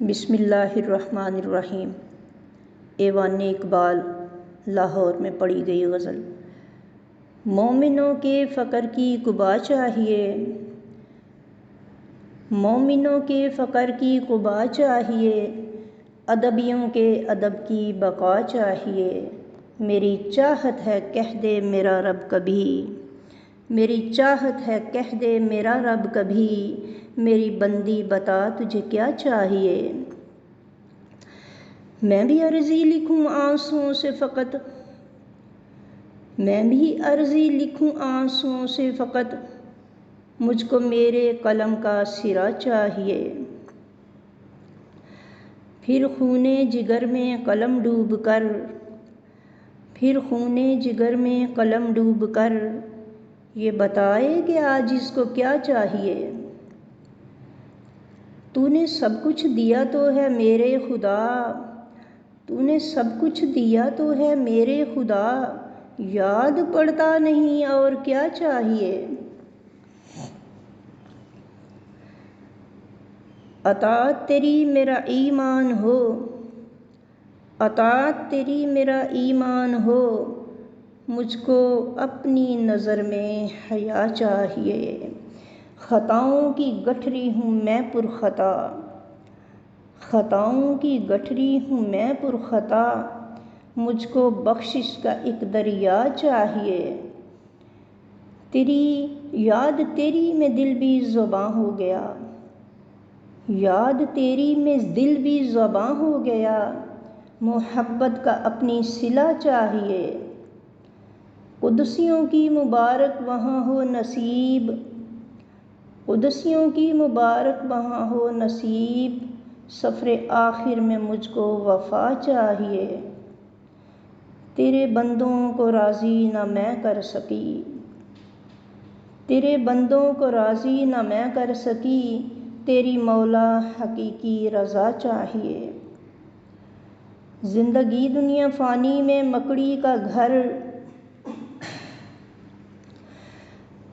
بسم اللہ الرحمن الرحیم۔ ایوان اقبال، لاہور میں پڑھی گئی غزل۔ مومنوں کے فقر کی قبا چاہیے، مومنوں کے فقر کی قبا چاہیے، ادبیوں کے ادب کی بقا چاہیے۔ میری چاہت ہے کہہ دے میرا رب کبھی، میری چاہت ہے کہہ دے میرا رب کبھی، میری بندی بتا تجھے کیا چاہیے۔ میں بھی عرضی لکھوں آنسوؤں سے فقط، میں بھی عرضی لکھوں آنسوؤں سے فقط، مجھ کو میرے قلم کا سرا چاہیے۔ پھر خون جگر میں قلم ڈوب کر، پھر خون جگر میں قلم ڈوب کر، یہ بتائے کہ عاجز کو کیا چاہیے۔ تو نے سب کچھ دیا تو ہے میرے خدا، تو نے سب کچھ دیا تو ہے میرے خدا، یاد پڑتا نہیں اور کیا چاہیے۔ اطاعت تیری میرا ایمان ہو، اطاعت تیری میرا ایمان ہو، مجھ کو اپنی نظر میں حیا چاہیے۔ خطاؤں کی گٹھری ہوں میں پرخطا، خطاؤں کی گٹھری ہوں میں پرخطا، مجھ کو بخشش کا ایک دریا چاہیے۔ تیری یاد تیری میں دل بھی زباں ہو گیا، یاد تیری میں دل بھی زباں ہو گیا، محبت کا اپنی صلہ چاہیے۔ قدسیوں کی مبارک وہاں ہو نصیب، قدسیوں کی مبارک وہاں ہو نصیب، سفر آخر میں مجھ کو وفا چاہیے۔ تیرے بندوں کو راضی نہ میں کر سکی، تیرے بندوں کو راضی نہ میں کر سکی، تیری مولا حقیقی رضا چاہیے۔ زندگی دنیا فانی میں مکڑی کا گھر،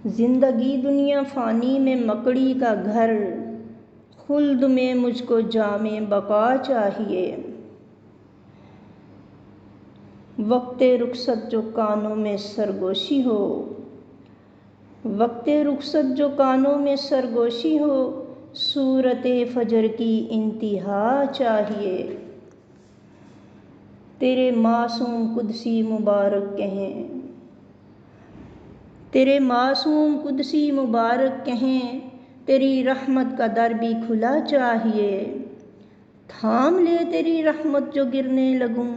زندگی دنیا فانی میں مکڑی کا گھر، خلد میں مجھ کو جام بقا چاہیے۔ وقت رخصت جو کانوں میں سرگوشی ہو، وقت رخصت جو کانوں میں سرگوشی ہو، صورت فجر کی انتہا چاہیے۔ تیرے معصوم قدسی مبارک کہیں، تیرے معصوم قدسی مبارک کہیں، تیری رحمت کا در بھی کھلا چاہیے۔ تھام لے تیری رحمت جو گرنے لگوں،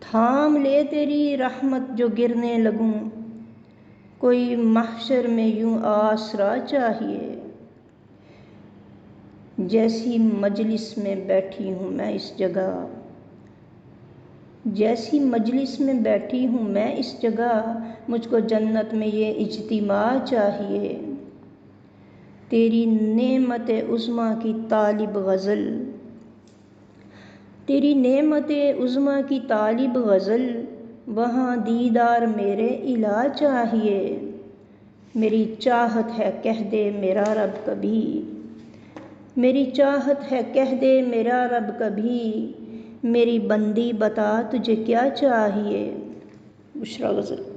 تھام لے تیری رحمت جو گرنے لگوں، کوئی محشر میں یوں آسرا چاہیے۔ جیسی مجلس میں بیٹھی ہوں میں اس جگہ، جیسی مجلس میں بیٹھی ہوں میں اس جگہ، مجھ کو جنت میں یہ اجتماع چاہیے۔ تیری نعمت عظمیٰ کی طالب غزل، تیری نعمت عظمیٰ کی طالب غزل، وہاں دیدار میرے الہ چاہیے۔ میری چاہت ہے کہہ دے میرا رب کبھی، میری چاہت ہے کہہ دے میرا رب کبھی، میری بندی بتا تجھے کیا چاہیے۔ بشریٰ غزل۔